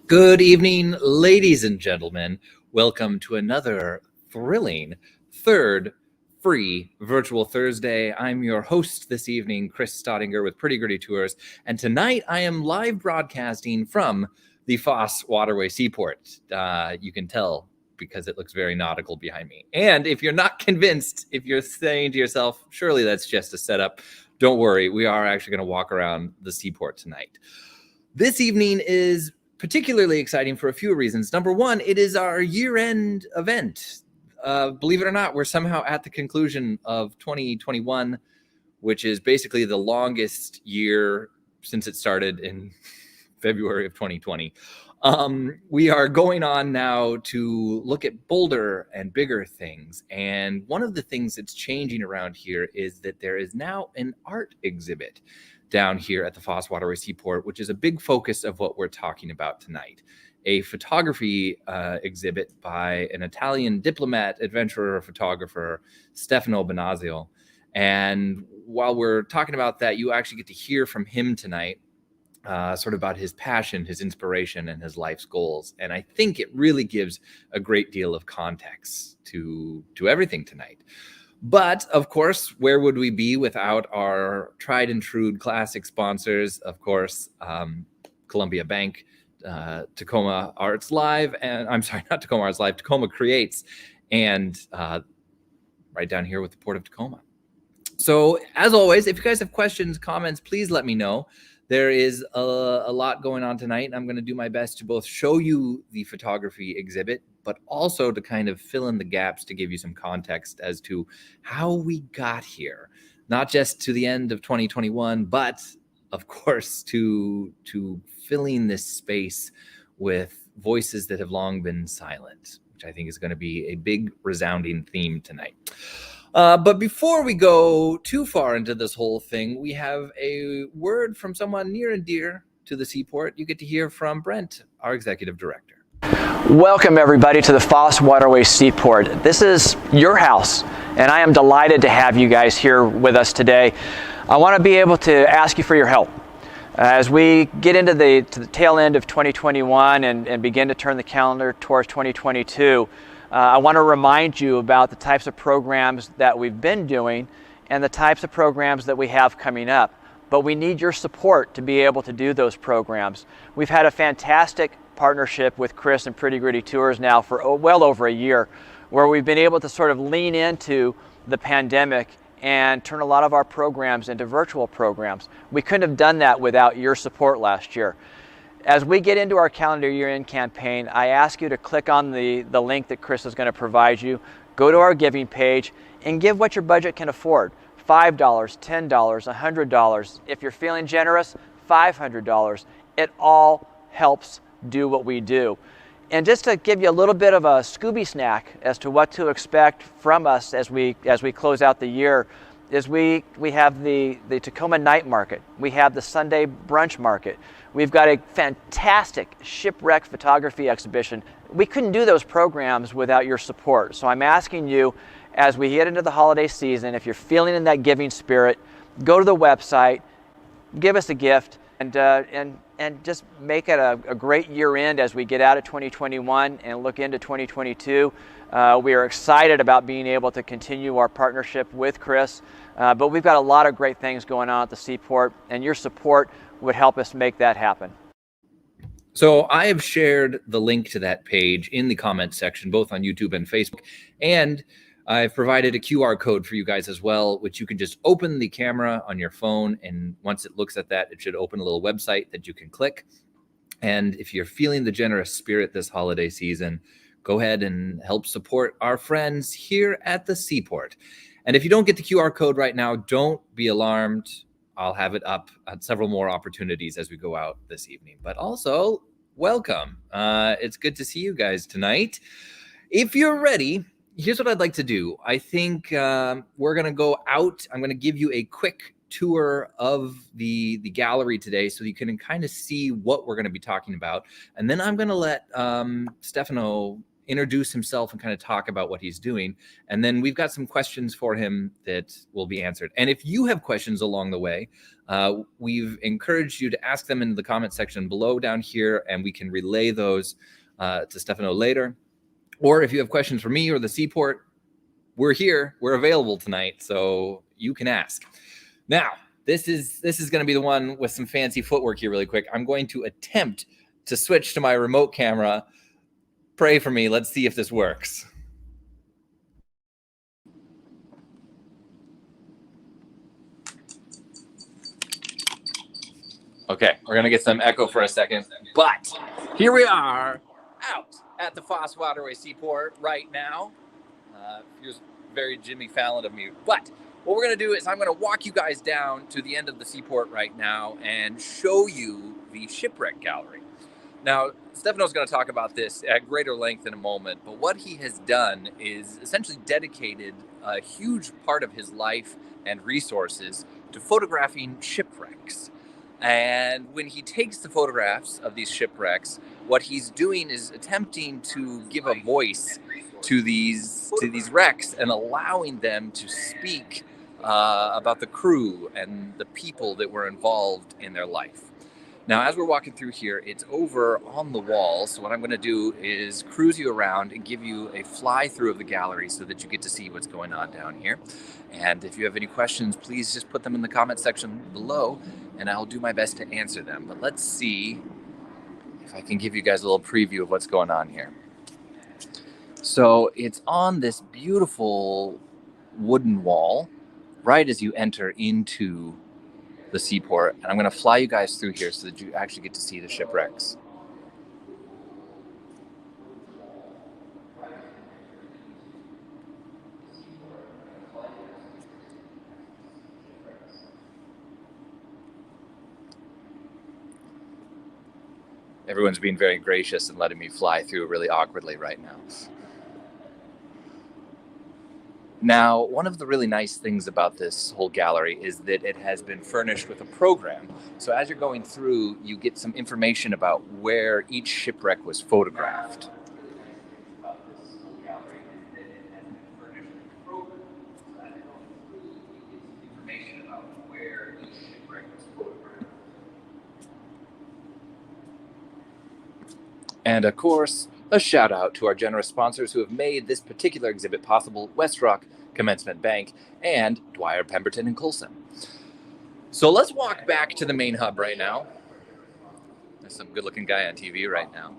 Good evening, ladies and gentlemen. Welcome to another thrilling third free virtual Thursday. I'm your host this evening, Chris Stottinger with Pretty Gritty Tours. And tonight I am live broadcasting from the Foss Waterway Seaport. You can tell because it looks very nautical behind me. And if you're not convinced, if you're saying to yourself, surely that's just a setup, don't worry. We are actually going to walk around the seaport tonight. This evening is particularly exciting for a few reasons. Number one, it is our year-end event. Believe it or not, we're somehow at the conclusion of 2021, which is basically the longest year since it started in February of 2020. We are going on now to look at bolder and bigger things. And one of the things that's changing around here is that there is now an art exhibit down here at the Foss Waterway Seaport, which is a big focus of what we're talking about tonight. A photography exhibit by an Italian diplomat, adventurer, photographer, Stefano Benazzo. And while we're talking about that, you actually get to hear from him tonight, sort of about his passion, his inspiration, and his life's goals. And I think it really gives a great deal of context to everything tonight. But of course, where would we be without our tried and true classic sponsors? Of course, Columbia Bank, Tacoma Arts Live, and I'm sorry, not Tacoma Arts Live, Tacoma Creates, and right down here with the Port of Tacoma. So as always, if you guys have questions, comments, please let me know. There is a lot going on tonight, and I'm going to do my best to both show you the photography exhibit, but also to kind of fill in the gaps to give you some context as to how we got here, not just to the end of 2021, but of course to filling this space with voices that have long been silent, which I think is going to be a big resounding theme tonight. But before we go too far into this whole thing, we have a word from someone near and dear to the seaport. You get to hear from Brent, our executive director. Welcome everybody to the Foss Waterway Seaport. This is your house, and I am delighted to have you guys here with us today. I want to be able to ask you for your help. As we get into the tail end of 2021 and begin to turn the calendar towards 2022, I want to remind you about the types of programs that we've been doing and the types of programs that we have coming up. But we need your support to be able to do those programs. We've had a fantastic partnership with Chris and Pretty Gritty Tours now for well over a year, where we've been able to sort of lean into the pandemic and turn a lot of our programs into virtual programs. We couldn't have done that without your support last year. As we get into our calendar year-end campaign, I ask you to click on the link that Chris is going to provide you, go to our giving page, and give what your budget can afford. $5, $10, $100. If you're feeling generous, $500. It all helps do what we do. And just to give you a little bit of a Scooby snack as to what to expect from us as we close out the year, is we have the Tacoma Night Market. We have the Sunday Brunch Market. We've got a fantastic shipwreck photography exhibition. We couldn't do those programs without your support. So I'm asking you, as we get into the holiday season, if you're feeling in that giving spirit, go to the website, give us a gift, and just make it a great year end as we get out of 2021 and look into 2022. We are excited about being able to continue our partnership with Chris, but we've got a lot of great things going on at the Seaport, and your support would help us make that happen. So I have shared the link to that page in the comments section, both on YouTube and Facebook, and I've provided a QR code for you guys as well, which you can just open the camera on your phone, and once it looks at that, it should open a little website that you can click. And if you're feeling the generous spirit this holiday season, go ahead and help support our friends here at the Seaport. And if you don't get the QR code right now, don't be alarmed. I'll have it up at several more opportunities as we go out this evening. But also, welcome. It's good to see you guys tonight. If you're ready, here's what I'd like to do. I think we're going to go out. I'm going to give you a quick tour of the gallery today so you can kind of see what we're going to be talking about. And then I'm going to let Stefano introduce himself and kind of talk about what he's doing. And then we've got some questions for him that will be answered. And if you have questions along the way, we've encouraged you to ask them in the comment section below down here, and we can relay those to Stefano later. Or if you have questions for me or the Seaport, we're here, we're available tonight, so you can ask. Now, this is going to be the one with some fancy footwork here really quick. I'm going to attempt to switch to my remote camera. Pray for me. Let's see if this works. Okay, we're going to get some echo for a second. But here we are out at the Foss Waterway Seaport right now. Here's very Jimmy Fallon of me. But what we're going to do is I'm going to walk you guys down to the end of the Seaport right now and show you the Shipwreck Gallery. Now, Stefano's going to talk about this at greater length in a moment, but what he has done is essentially dedicated a huge part of his life and resources to photographing shipwrecks. And when he takes the photographs of these shipwrecks, what he's doing is attempting to give a voice to these wrecks and allowing them to speak about the crew and the people that were involved in their life. Now, as we're walking through here, it's over on the wall. So what I'm going to do is cruise you around and give you a fly through of the gallery so that you get to see what's going on down here. And if you have any questions, please just put them in the comment section below and I'll do my best to answer them. But let's see if I can give you guys a little preview of what's going on here. So it's on this beautiful wooden wall right as you enter into the Seaport, and I'm going to fly you guys through here so that you actually get to see the shipwrecks. Everyone's being very gracious and letting me fly through really awkwardly right now. Now, one of the really nice things about this whole gallery is that it has been furnished with a program. So as you're going through, you get some information about where each shipwreck was photographed. And of course, a shout out to our generous sponsors who have made this particular exhibit possible: West Rock Commencement Bank and Dwyer, Pemberton and Coulson. So let's walk back to the main hub right now. There's some good looking guy on TV right now.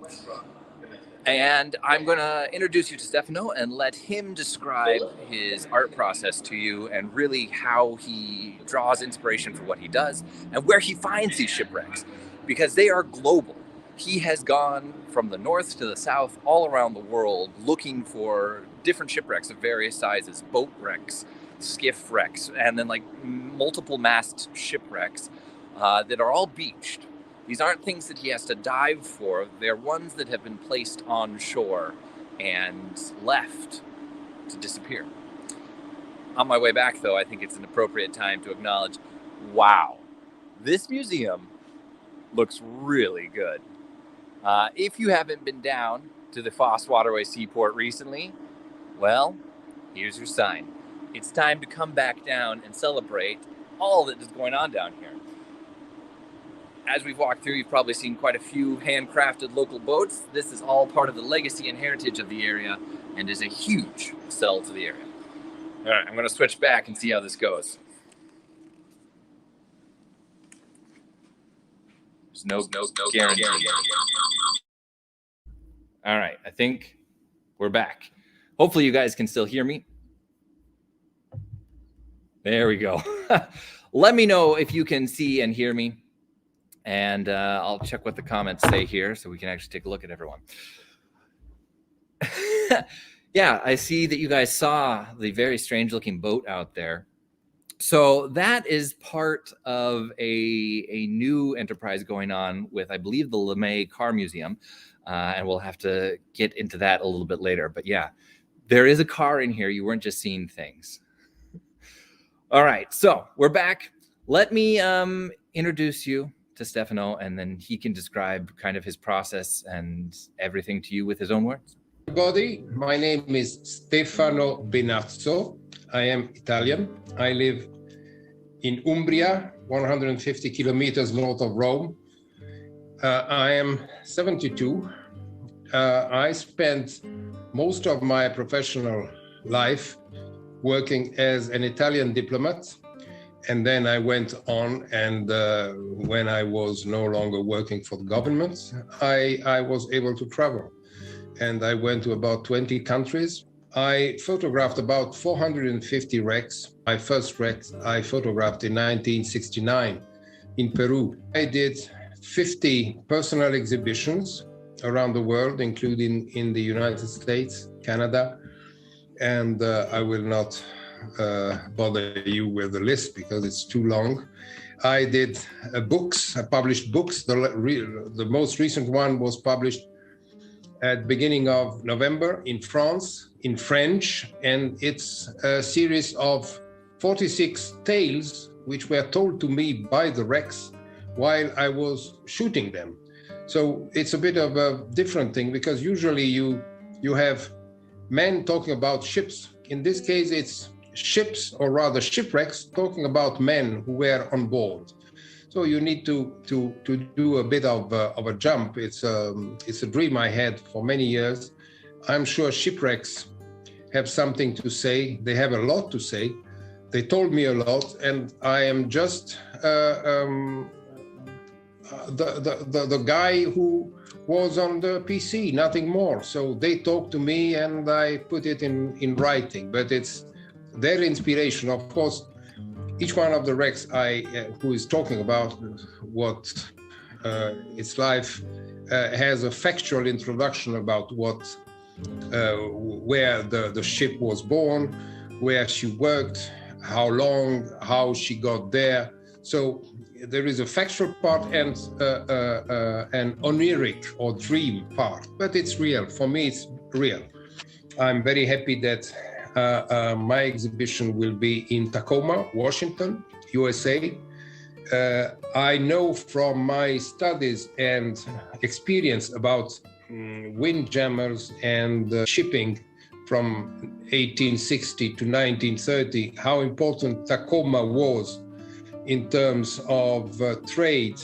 And I'm going to introduce you to Stefano and let him describe his art process to you and really how he draws inspiration for what he does and where he finds these shipwrecks, because they are global. He has gone from the north to the south, all around the world, looking for different shipwrecks of various sizes, boat wrecks, skiff wrecks, and then like multiple mast shipwrecks that are all beached. These aren't things that he has to dive for. They're ones that have been placed on shore and left to disappear. On my way back, though, I think it's an appropriate time to acknowledge, wow, this museum looks really good. If you haven't been down to the Foss Waterway Seaport recently, well, here's your sign. It's time to come back down and celebrate all that is going on down here. As we've walked through, you've probably seen quite a few handcrafted local boats. This is all part of the legacy and heritage of the area and is a huge sell to the area. All right, I'm going to switch back and see how this goes. There's no guarantee. All right, I think we're back. Hopefully you guys can still hear me. There we go. Let me know if you can see and hear me. And I'll check what the comments say here so we can actually take a look at everyone. Yeah, I see that you guys saw the very strange looking boat out there. So that is part of a new enterprise going on with, I believe, the LeMay Car Museum. And we'll have to get into that a little bit later. But yeah, there is a car in here. You weren't just seeing things. All right, so we're back. Let me introduce you to Stefano, and then he can describe kind of his process and everything to you with his own words. Everybody, my name is Stefano Benazzo. I am Italian. I live in Umbria, 150 kilometers north of Rome. I am 72. I spent most of my professional life working as an Italian diplomat. And then I went on, and when I was no longer working for the government, I was able to travel. And I went to about 20 countries. I photographed about 450 wrecks. My first wreck I photographed in 1969 in Peru. I did 50 personal exhibitions around the world, including in the United States, Canada, and I will not bother you with the list because it's too long. I did books, I published books. The most recent one was published at the beginning of November in France, in French, and it's a series of 46 tales which were told to me by the wrecks while I was shooting them. So it's a bit of a different thing because usually you have men talking about ships. In this case, it's ships, or rather shipwrecks, talking about men who were on board. So you need to do a bit of a jump. It's a dream I had for many years. I'm sure shipwrecks have something to say. They have a lot to say. They told me a lot, and I am just the guy who was on the PC, nothing more. So they talked to me, and I put it in writing. But it's their inspiration, of course. Each one of the wrecks who is talking about what its life has a factual introduction about where the ship was born, where she worked, how long, how she got there. So there is a factual part and an oniric or dream part, but it's real. For me, it's real. I'm very happy that my exhibition will be in Tacoma, Washington, USA. I know from my studies and experience about windjammers and shipping from 1860 to 1930, how important Tacoma was in terms of trade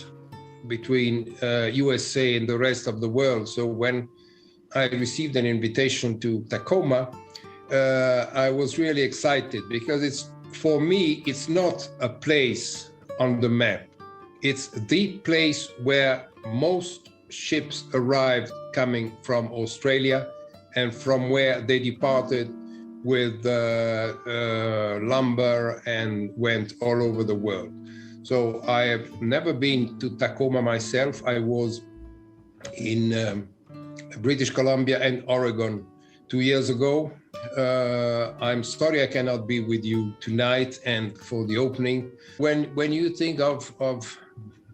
between USA and the rest of the world. So when I received an invitation to Tacoma, I was really excited because for me, it's not a place on the map. It's the place where most ships arrived coming from Australia and from where they departed with lumber and went all over the world. So I have never been to Tacoma myself. I was in British Columbia and Oregon 2 years ago. I'm sorry I cannot be with you tonight and for the opening. When you think of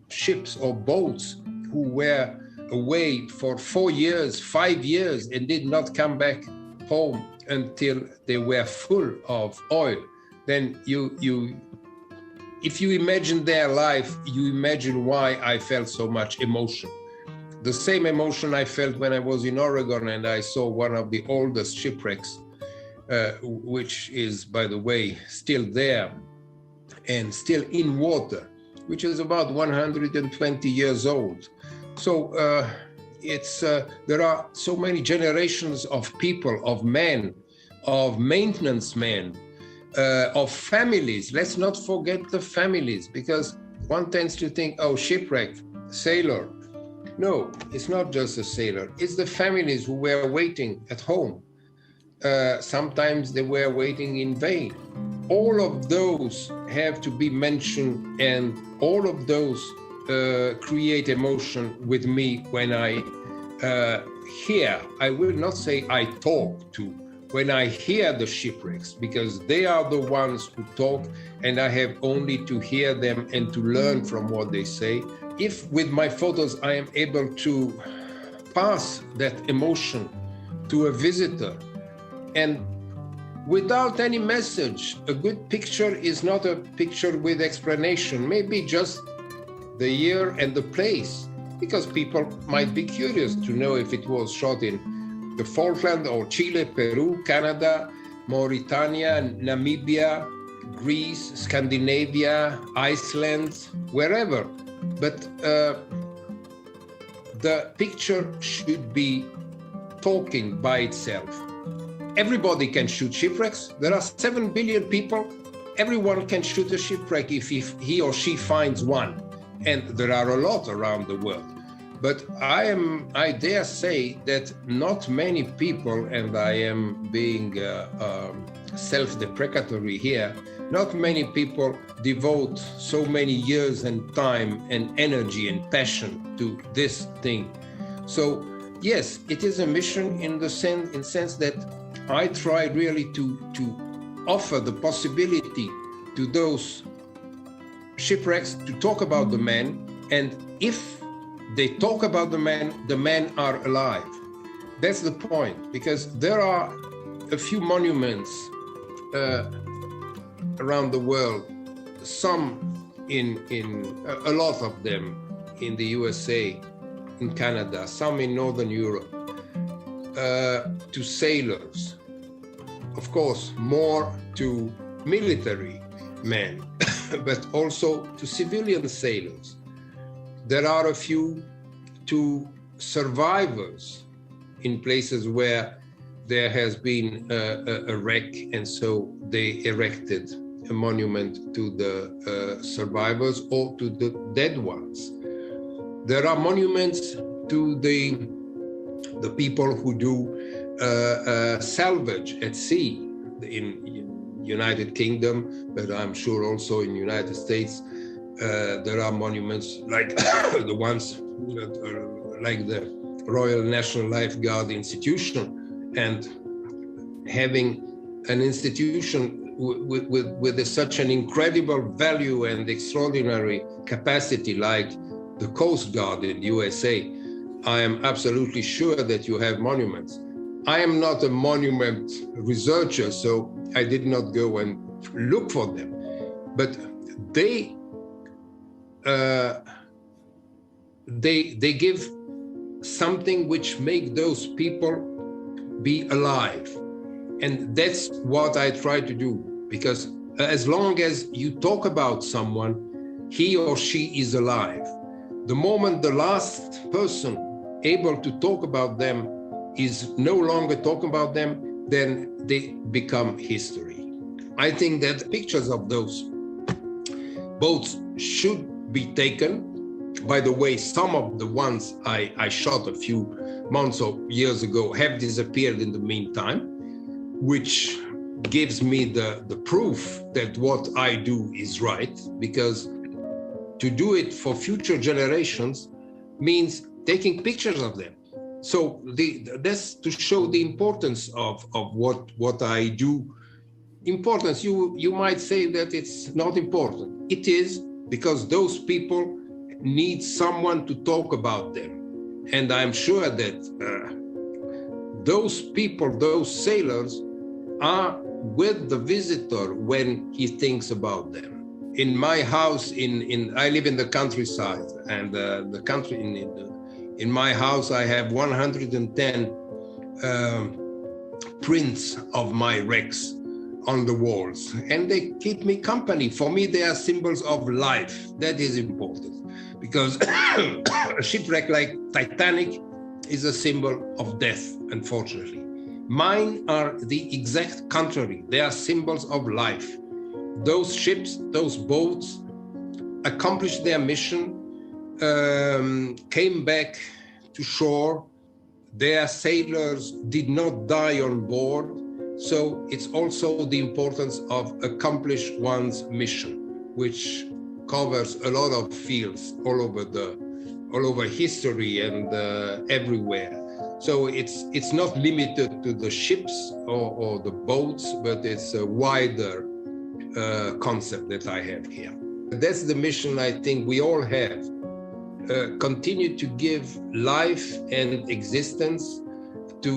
ships or boats who were away for 4 years, 5 years, and did not come back home until they were full of oil, then if you imagine their life, you imagine why I felt so much emotion. The same emotion I felt when I was in Oregon and I saw one of the oldest shipwrecks, which is, by the way, still there and still in water, which is about 120 years old. So there are so many generations of people, of men, of maintenance men, of families. Let's not forget the families, because one tends to think, oh, shipwreck, sailor. No, it's not just a sailor. It's the families who were waiting at home. Sometimes they were waiting in vain. All of those have to be mentioned, and all of those create emotion with me when I hear, I will not say I talk to, when I hear the shipwrecks, because they are the ones who talk and I have only to hear them and to learn from what they say. If with my photos I am able to pass that emotion to a visitor, and without any message, a good picture is not a picture with explanation, maybe just the year and the place, because people might be curious to know if it was shot in the Falkland or Chile, Peru, Canada, Mauritania, Namibia, Greece, Scandinavia, Iceland, wherever. But the picture should be talking by itself. Everybody can shoot shipwrecks. There are 7 billion people. Everyone can shoot a shipwreck if he or she finds one. And there are a lot around the world. But I dare say that not many people, and I am being self-deprecatory here, not many people devote so many years and time and energy and passion to this thing. So yes, it is a mission in the sense that I try really to offer the possibility to those shipwrecks to talk about the men, and if they talk about the men are alive. That's the point, because there are a few monuments around the world, some in a lot of them in the USA, in Canada, some in Northern Europe, to sailors, of course, more to military men, but also to civilian sailors. There are a few to survivors in places where there has been a wreck, and so they erected a monument to the survivors or to the dead ones. There are monuments to the people who do salvage at sea in United Kingdom, but I'm sure also in United States. There are monuments like the ones like the Royal National Lifeguard Institution, and having an institution with such an incredible value and extraordinary capacity like the Coast Guard in the USA, I am absolutely sure that you have monuments. I am not a monument researcher, so I did not go and look for them, but they give something which make those people be alive. And that's what I try to do, because as long as you talk about someone, he or she is alive. The moment the last person able to talk about them is no longer talking about them, then they become history. I think that pictures of those boats should be taken. By the way, some of the ones I shot a few months or years ago have disappeared in the meantime, which gives me the proof that what I do is right, because to do it for future generations means taking pictures of them. So that's to show the importance of what I do. Importance, you might say that it's not important. It is, because those people need someone to talk about them. And I'm sure that those people, those sailors, are with the visitor when he thinks about them. In my house, I live in the countryside, and the country in my house I have 110 prints of my wrecks on the walls, and they keep me company. For me, they are symbols of life. That is important, because a shipwreck like Titanic is a symbol of death, unfortunately. Mine are the exact contrary. They are symbols of life. Those ships, those boats accomplished their mission, came back to shore. Their sailors did not die on board. So it's also the importance of accomplish one's mission, which covers a lot of fields all over history and everywhere. So it's not limited to the ships or the boats, but it's a wider concept that I have here. That's the mission I think we all have. Continue to give life and existence to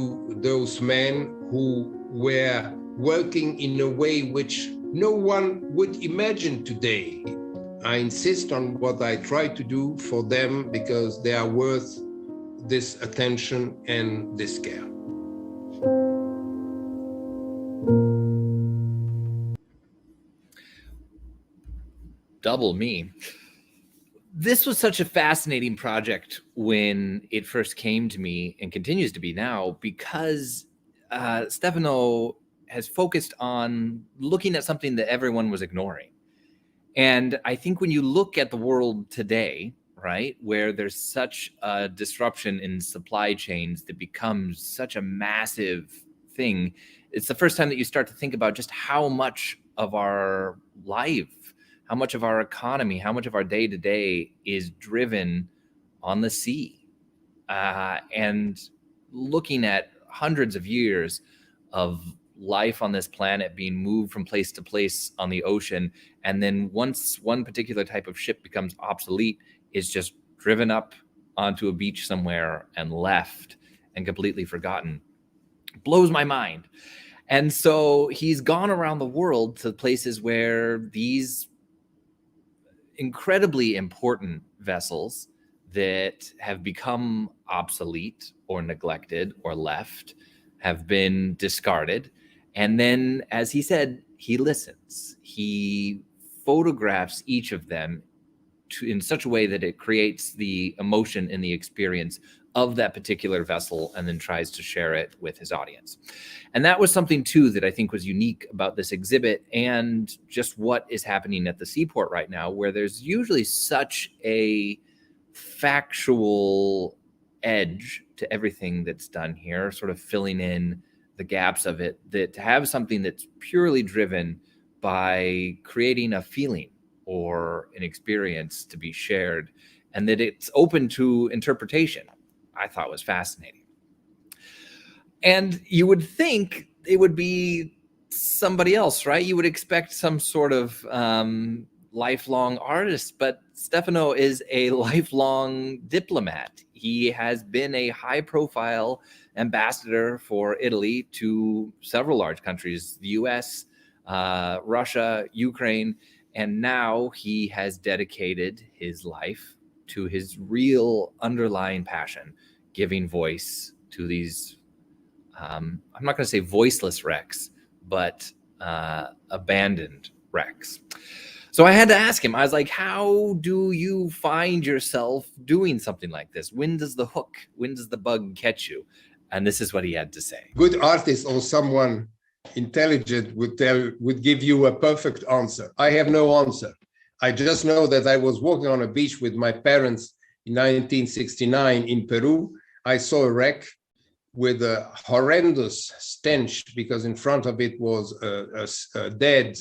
those men who were working in a way which no one would imagine today. I insist on what I try to do for them because they are worth this attention and this care. Double me. This was such a fascinating project when it first came to me and continues to be now because Stefano has focused on looking at something that everyone was ignoring. And I think when you look at the world today, right, where there's such a disruption in supply chains that becomes such a massive thing, it's the first time that you start to think about just how much of our life, how much of our economy, how much of our day-to-day is driven on the sea. And looking at hundreds of years of life on this planet being moved from place to place on the ocean, and then once one particular type of ship becomes obsolete, is just driven up onto a beach somewhere and left and completely forgotten, blows my mind. And so he's gone around the world to places where these incredibly important vessels that have become obsolete or neglected or left have been discarded. And then, as he said, he listens. He photographs each of them in such a way that it creates the emotion and the experience of that particular vessel, and then tries to share it with his audience. And that was something too that I think was unique about this exhibit and just what is happening at the seaport right now, where there's usually such a factual edge to everything that's done here, sort of filling in the gaps of it, that to have something that's purely driven by creating a feeling or an experience to be shared, and that it's open to interpretation, I thought was fascinating. And you would think it would be somebody else, right? You would expect some sort of lifelong artist, but Stefano is a lifelong diplomat. He has been a high-profile ambassador for Italy to several large countries, the US, Russia, Ukraine, and now he has dedicated his life to his real underlying passion, giving voice to these, I'm not going to say voiceless wrecks, but abandoned wrecks. So I had to ask him, I was like, how do you find yourself doing something like this? When does the hook, when does the bug catch you? And this is what he had to say. Good artist or someone intelligent would give you a perfect answer. I have no answer. I just know that I was walking on a beach with my parents in 1969 in Peru. I saw a wreck with a horrendous stench because in front of it was a dead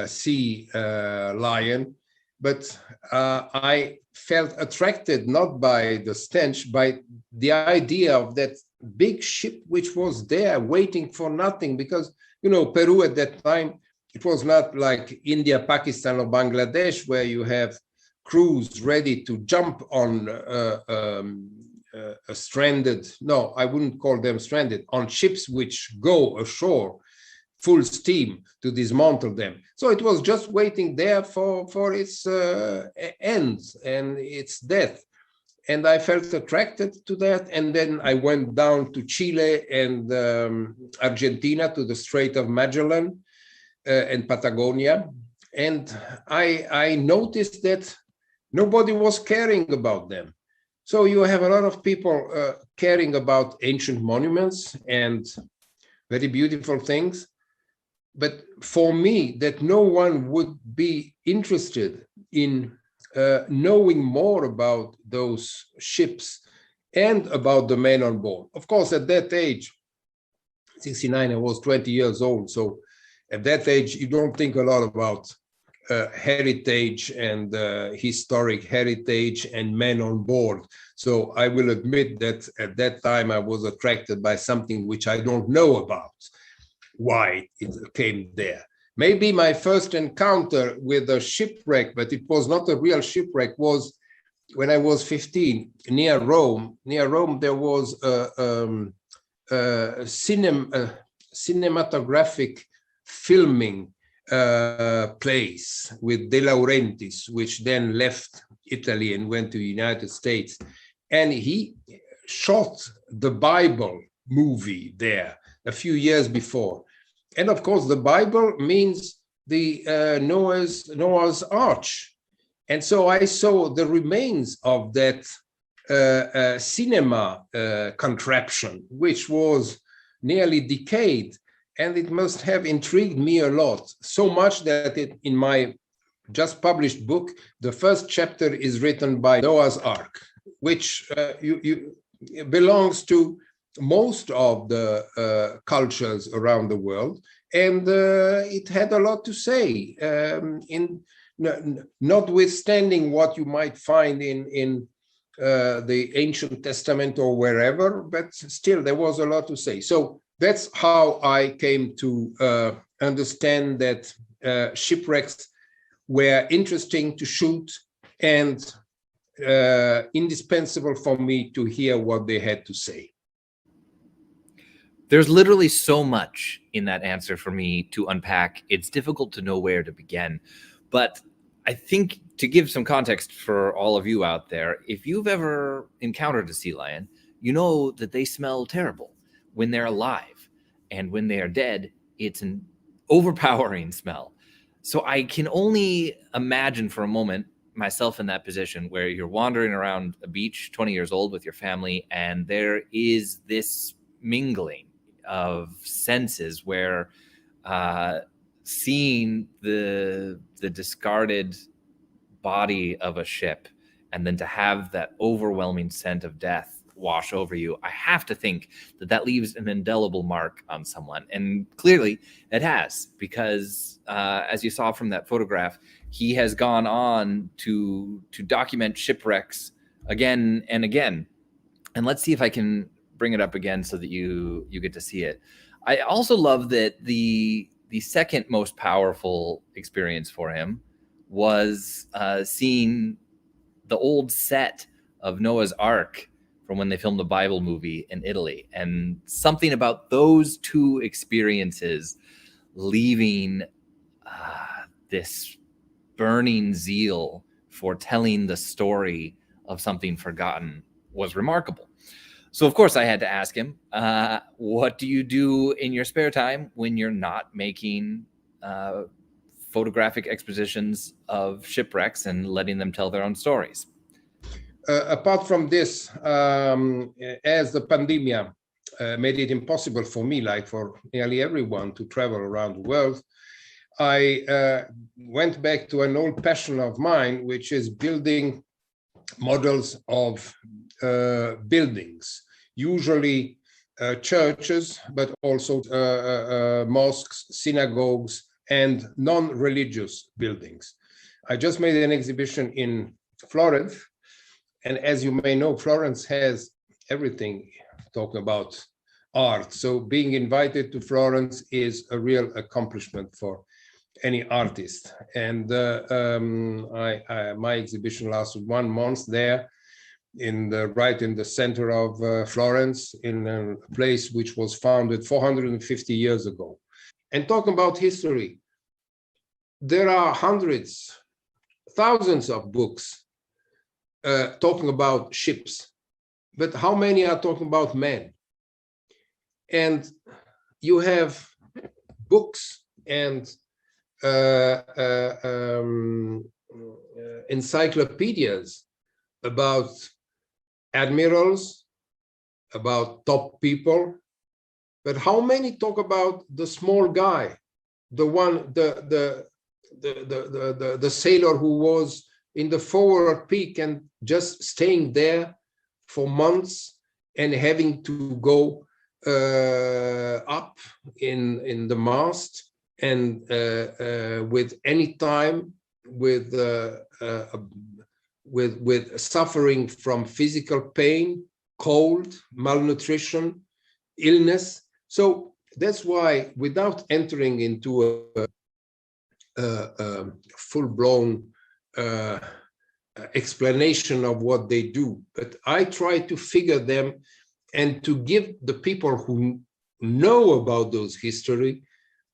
sea lion. But I felt attracted not by the stench, by the idea of that big ship which was there waiting for nothing. Because, you know, Peru at that time, it was not like India, Pakistan, or Bangladesh, where you have crews ready to jump on a stranded, no, I wouldn't call them stranded, on ships which go ashore full steam to dismantle them. So it was just waiting there for its end and its death. And I felt attracted to that. And then I went down to Chile and Argentina, to the Strait of Magellan and Patagonia. And I noticed that nobody was caring about them. So you have a lot of people caring about ancient monuments and very beautiful things. But for me, that no one would be interested in knowing more about those ships and about the men on board. Of course, at that age, 69, I was 20 years old. So at that age, you don't think a lot about heritage and historic heritage and men on board. So I will admit that at that time I was attracted by something which I don't know about, why it came there. Maybe my first encounter with a shipwreck, but it was not a real shipwreck, was when I was 15 near Rome. Near Rome, there was a cinematographic filming place with De Laurentiis, which then left Italy and went to the United States. And he shot the Bible movie there a few years before. And of course, the Bible means the Noah's Arch. And so I saw the remains of that cinema contraption, which was nearly decayed. And it must have intrigued me a lot, so much that in my just published book, the first chapter is written by Noah's Ark, which belongs to most of the cultures around the world. And it had a lot to say, notwithstanding what you might find in the Ancient Testament or wherever, but still there was a lot to say. So that's how I came to understand that shipwrecks were interesting to shoot and indispensable for me to hear what they had to say. There's literally so much in that answer for me to unpack. It's difficult to know where to begin. But I think to give some context for all of you out there, if you've ever encountered a sea lion, you know that they smell terrible when they're alive. And when they are dead, it's an overpowering smell. So I can only imagine for a moment myself in that position where you're wandering around a beach, 20 years old with your family, and there is this mingling of senses where seeing the discarded body of a ship and then to have that overwhelming scent of death wash over you, I have to think that that leaves an indelible mark on someone. And clearly it has, because as you saw from that photograph, he has gone on to document shipwrecks again and again. And let's see if I can bring it up again so that you get to see it. I also love that the second most powerful experience for him was seeing the old set of Noah's Ark from when they filmed the Bible movie in Italy. And something about those two experiences leaving this burning zeal for telling the story of something forgotten was remarkable. So, of course, I had to ask him, what do you do in your spare time when you're not making photographic expositions of shipwrecks and letting them tell their own stories? Apart from this, as the pandemic made it impossible for me, like for nearly everyone, to travel around the world, I went back to an old passion of mine, which is building models of buildings, usually churches, but also mosques, synagogues, and non-religious buildings. I just made an exhibition in Florence, and as you may know, Florence has everything talking about art. So being invited to Florence is a real accomplishment for any artist. And my exhibition lasted 1 month there, right in the center of Florence, in a place which was founded 450 years ago. And talking about history, there are hundreds, thousands of books talking about ships, but how many are talking about men? And you have books and encyclopedias about admirals, about top people, but how many talk about the small guy, the one, the sailor who was in the forward peak and just staying there for months and having to go up in the mast and with any time with suffering from physical pain, cold, malnutrition, illness. So that's why, without entering into a full-blown explanation of what they do, but I try to figure them and to give the people who know about those history,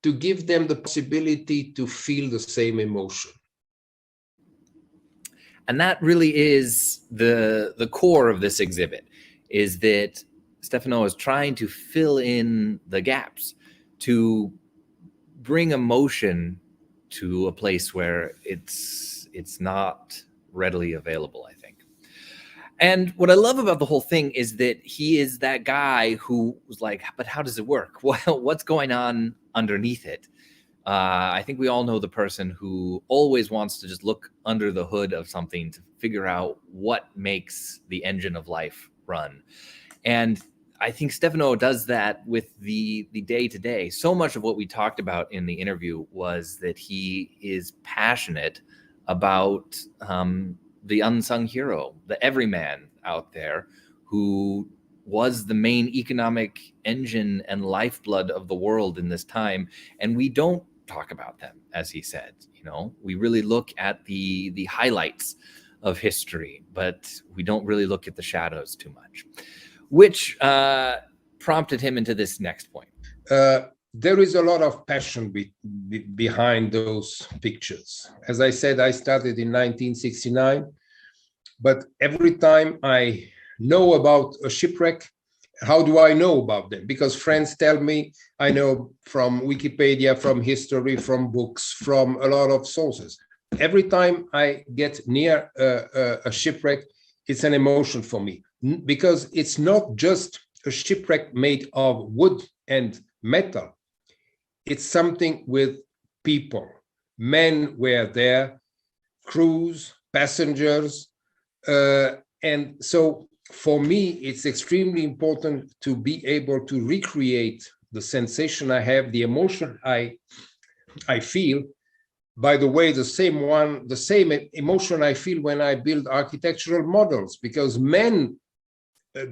to give them the possibility to feel the same emotion. And that really is the core of this exhibit, is that Stefano is trying to fill in the gaps, to bring emotion to a place where it's not readily available, I think. And what I love about the whole thing is that he is that guy who was like, but how does it work? Well, what's going on underneath it? I think we all know the person who always wants to just look under the hood of something to figure out what makes the engine of life run. And I think Stefano does that with the day-to-day. So much of what we talked about in the interview was that he is passionate about the unsung hero, the everyman out there who was the main economic engine and lifeblood of the world in this time. And we don't talk about them, as he said. You know, we really look at the highlights of history, but we don't really look at the shadows too much, which prompted him into this next point. There is a lot of passion behind those pictures. As I said, I started in 1969, but every time I know about a shipwreck, how do I know about them? Because friends tell me, I know from Wikipedia, from history, from books, from a lot of sources. Every time I get near a shipwreck, it's an emotion for me, because it's not just a shipwreck made of wood and metal. It's something with people. Men were there, crews, passengers. And so for me, it's extremely important to be able to recreate the sensation I have, the emotion I feel. By the way, the same emotion I feel when I build architectural models, because men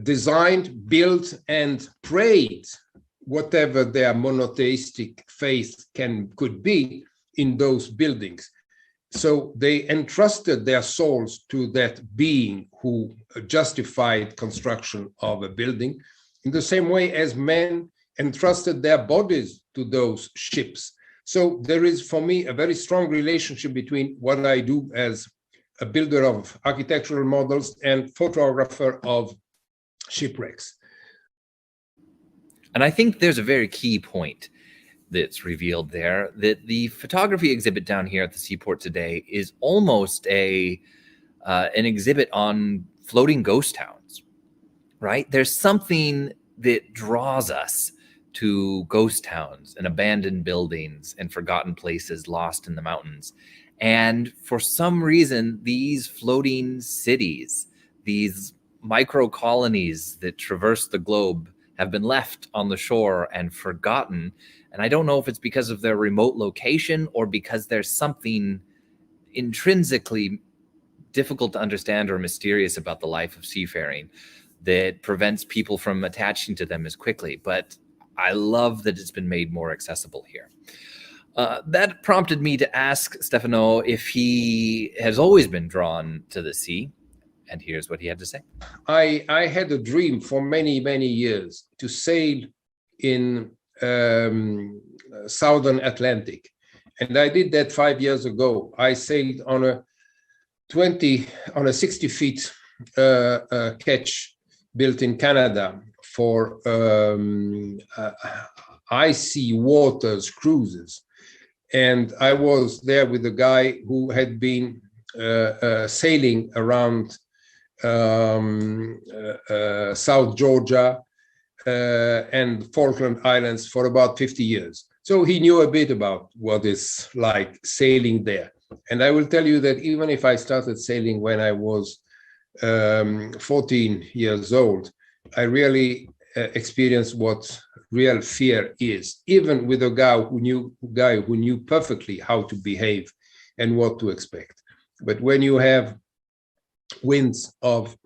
designed, built, and prayed whatever their monotheistic faith could be in those buildings. So they entrusted their souls to that being who justified construction of a building, in the same way as men entrusted their bodies to those ships. So there is, for me, a very strong relationship between what I do as a builder of architectural models and photographer of shipwrecks. And I think there's a very key point that's revealed there, that the photography exhibit down here at the Seaport today is almost an exhibit on floating ghost towns, right? There's something that draws us to ghost towns and abandoned buildings and forgotten places lost in the mountains. And for some reason, these floating cities, these micro colonies that traverse the globe, have been left on the shore and forgotten. And I don't know if it's because of their remote location or because there's something intrinsically difficult to understand or mysterious about the life of seafaring that prevents people from attaching to them as quickly. But I love that it's been made more accessible here. That prompted me to ask Stefano if he has always been drawn to the sea. And here's what he had to say. I had a dream for many, many years to sail in Southern Atlantic. And I did that 5 years ago. I sailed on a 60 feet ketch built in Canada for icy waters cruises. And I was there with a guy who had been sailing around South Georgia and Falkland Islands for about 50 years. So he knew a bit about what it's like sailing there. And I will tell you that even if I started sailing when I was 14 years old, I really experienced what real fear is, even with a guy who knew perfectly how to behave and what to expect. But when you have winds of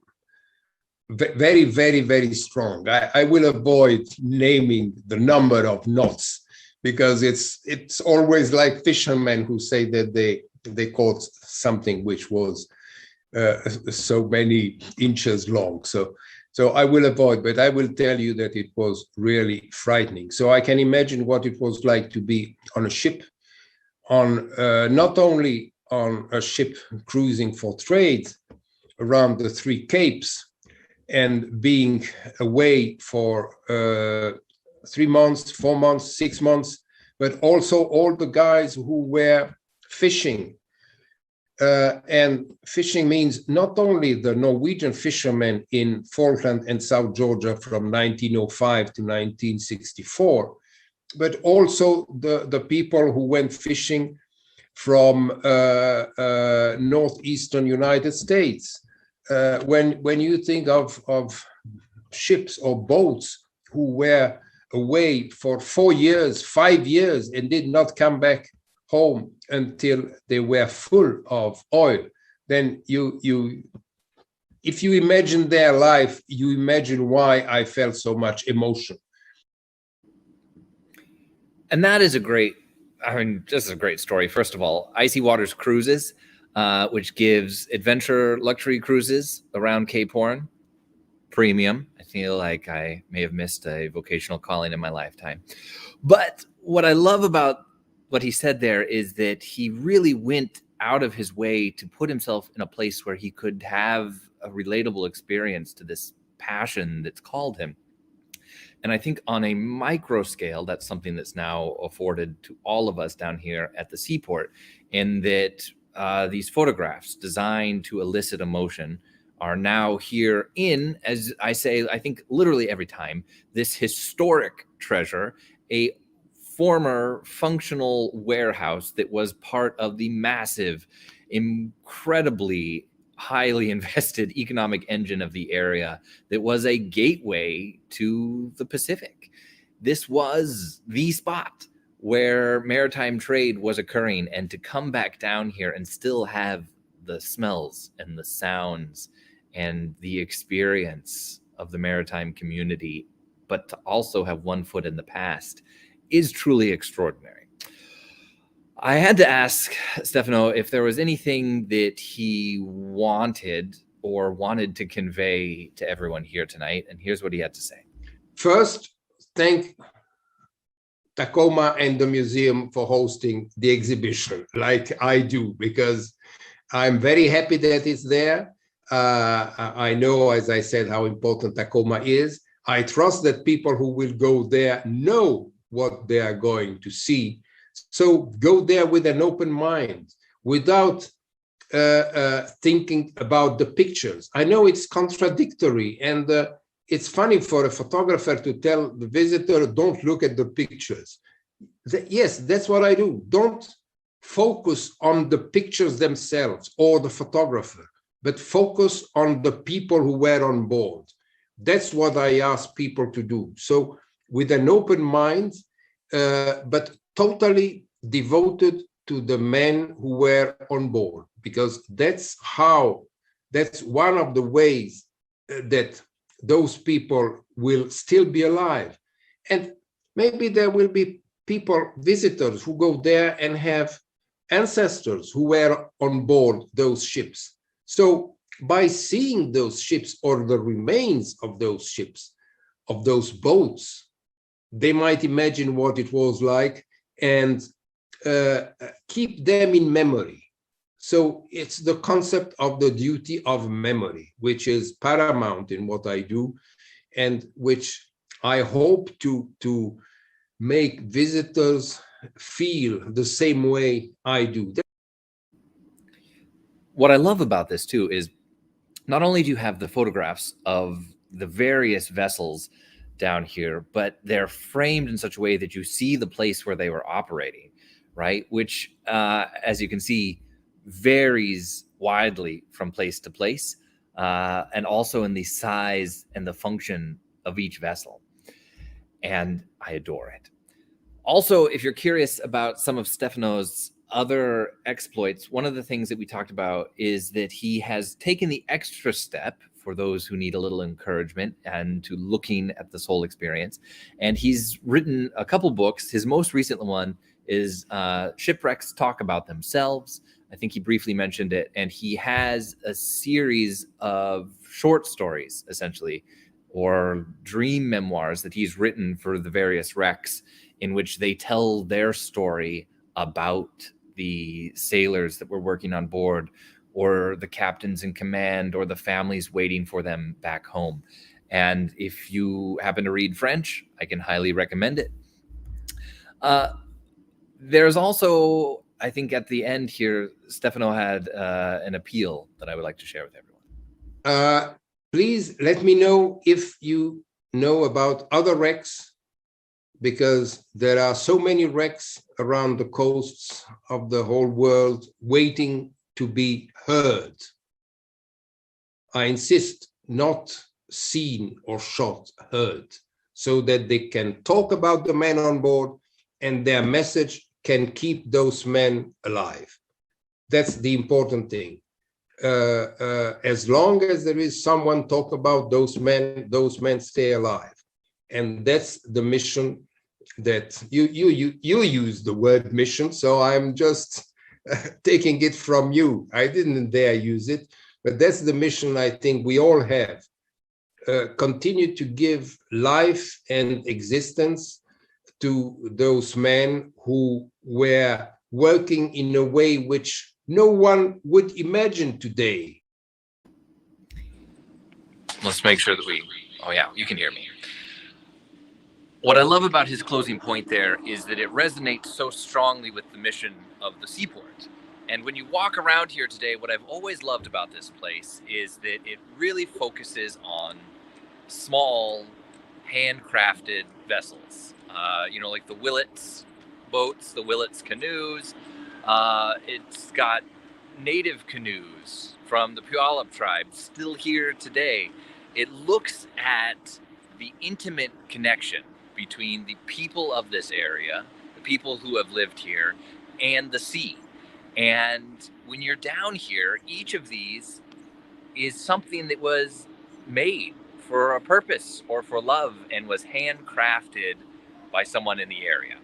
very, very, very strong, I will avoid naming the number of knots, because it's always like fishermen who say that they caught something which was so many inches long. So I will avoid, but I will tell you that it was really frightening. So I can imagine what it was like to be on a ship, on not only on a ship cruising for trade around the three capes and being away for 3 months, 4 months, 6 months, but also all the guys who were fishing. And fishing means not only the Norwegian fishermen in Falkland and South Georgia from 1905 to 1964, but also the people who went fishing from northeastern United States. When you think of ships or boats who were away for 4 years, 5 years, and did not come back home until they were full of oil, then if you imagine their life, you imagine why I felt so much emotion. And that is just a great story. First of all, Icy Waters Cruises, which gives adventure luxury cruises around Cape Horn, premium. I feel like I may have missed a vocational calling in my lifetime. But what I love about what he said there is that he really went out of his way to put himself in a place where he could have a relatable experience to this passion that's called him. And I think on a micro scale, that's something that's now afforded to all of us down here at the seaport, in that these photographs designed to elicit emotion are now here in, as I say, I think literally every time, this historic treasure, a former functional warehouse that was part of the massive, incredibly highly invested economic engine of the area that was a gateway to the Pacific. This was the spot where maritime trade was occurring, and to come back down here and still have the smells and the sounds and the experience of the maritime community, but to also have one foot in the past, is truly extraordinary. I had to ask Stefano if there was anything that he wanted to convey to everyone here tonight, and here's what he had to say. First, thank Tacoma and the museum for hosting the exhibition, like I do, because I'm very happy that it's there. I know, as I said, how important Tacoma is. I trust that people who will go there know what they are going to see. So go there with an open mind, without thinking about the pictures. I know it's contradictory, and it's funny for a photographer to tell the visitor, don't look at the pictures. Yes, that's what I do. Don't focus on the pictures themselves or the photographer, but focus on the people who were on board. That's what I ask people to do. So with an open mind, but totally devoted to the men who were on board, because that's one of the ways that those people will still be alive. And maybe there will be visitors who go there and have ancestors who were on board those ships. So by seeing those ships or the remains of those ships, of those boats, they might imagine what it was like and keep them in memory. So it's the concept of the duty of memory, which is paramount in what I do, and which I hope to make visitors feel the same way I do. What I love about this too is not only do you have the photographs of the various vessels down here, but they're framed in such a way that you see the place where they were operating, right? Which, as you can see, varies widely from place to place, and also in the size and the function of each vessel. And I adore it. Also, if you're curious about some of Stefano's other exploits, one of the things that we talked about is that he has taken the extra step for those who need a little encouragement and to looking at this whole experience. And he's written a couple books. His most recent one is Shipwrecks Talk About Themselves. I think he briefly mentioned it. And he has a series of short stories, essentially, or dream memoirs that he's written for the various wrecks, in which they tell their story about the sailors that were working on board, or the captains in command, or the families waiting for them back home. And if you happen to read French, I can highly recommend it. There's also, I think at the end here, Stefano had an appeal that I would like to share with everyone. Please let me know if you know about other wrecks, because there are so many wrecks around the coasts of the whole world waiting to be heard. I insist, not seen or shot, heard, so that they can talk about the men on board and their message can keep those men alive. That's the important thing. As long as there is someone talk about those men stay alive. And that's the mission that you use the word mission, so I'm just taking it from you. I didn't dare use it, but that's the mission I think we all have. Continue to give life and existence to those men who were working in a way which no one would imagine today. Let's make sure that oh yeah, you can hear me. What I love about his closing point there is that it resonates so strongly with the mission of the seaport. And when you walk around here today, what I've always loved about this place is that it really focuses on small, handcrafted vessels. Like the Willets boats, the Willets canoes. It's got native canoes from the Puyallup tribe still here today. It looks at the intimate connection between the people of this area, the people who have lived here, and the sea. And when you're down here, each of these is something that was made for a purpose or for love and was handcrafted by someone in the area.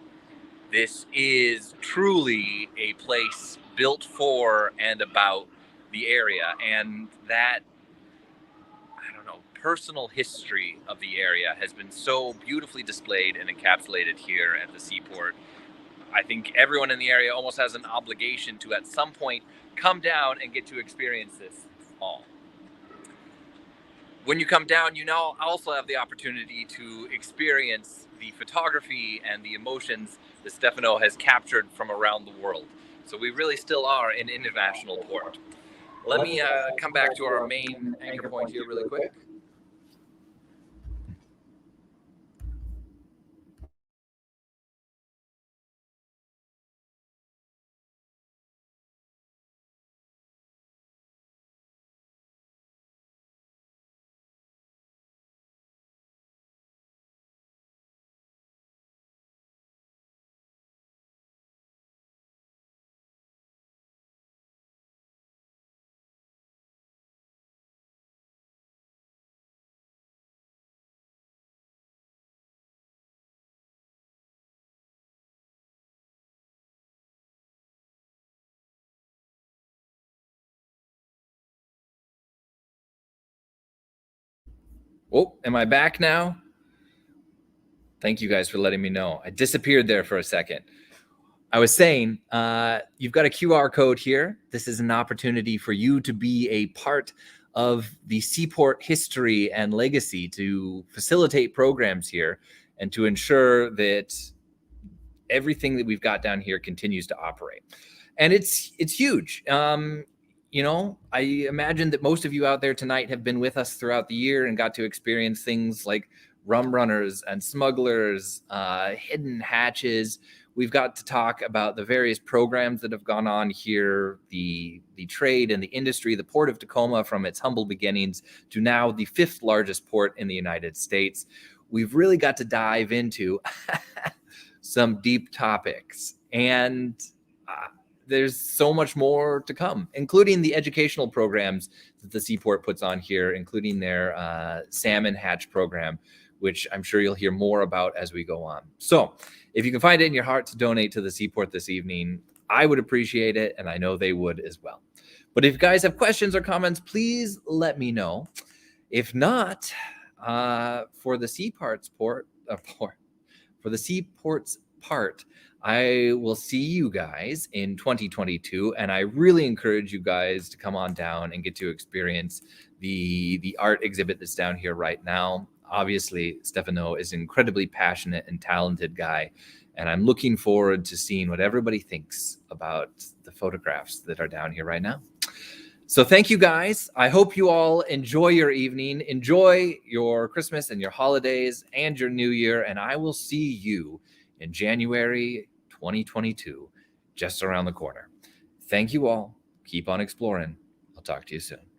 This is truly a place built for and about the area, and that, personal history of the area has been so beautifully displayed and encapsulated here at the seaport. I think everyone in the area almost has an obligation to at some point come down and get to experience this all. When you come down, you now also have the opportunity to experience the photography and the emotions that Stefano has captured from around the world. So we really still are an international port. Let me come back to our main anchor point here really quick. Oh, am I back now? Thank you guys for letting me know. I disappeared there for a second. I was saying, you've got a QR code here. This is an opportunity for you to be a part of the seaport history and legacy, to facilitate programs here and to ensure that everything that we've got down here continues to operate. And it's huge. I imagine that most of you out there tonight have been with us throughout the year and got to experience things like rum runners and smugglers, hidden hatches. We've got to talk about the various programs that have gone on here, the trade and the industry, the Port of Tacoma from its humble beginnings to now the 5th largest port in the United States. We've really got to dive into some deep topics. And there's so much more to come, including the educational programs that the Seaport puts on here, including their salmon hatch program, which I'm sure you'll hear more about as we go on. So if you can find it in your heart to donate to the Seaport this evening, I would appreciate it, and I know they would as well. But if you guys have questions or comments, please let me know. If not, for the Seaport's part, I will see you guys in 2022, and I really encourage you guys to come on down and get to experience the art exhibit that's down here right now. Obviously, Stefano is an incredibly passionate and talented guy, and I'm looking forward to seeing what everybody thinks about the photographs that are down here right now. So thank you, guys. I hope you all enjoy your evening, enjoy your Christmas and your holidays and your New Year, and I will see you in January 2022, just around the corner. Thank you all. Keep on exploring. I'll talk to you soon.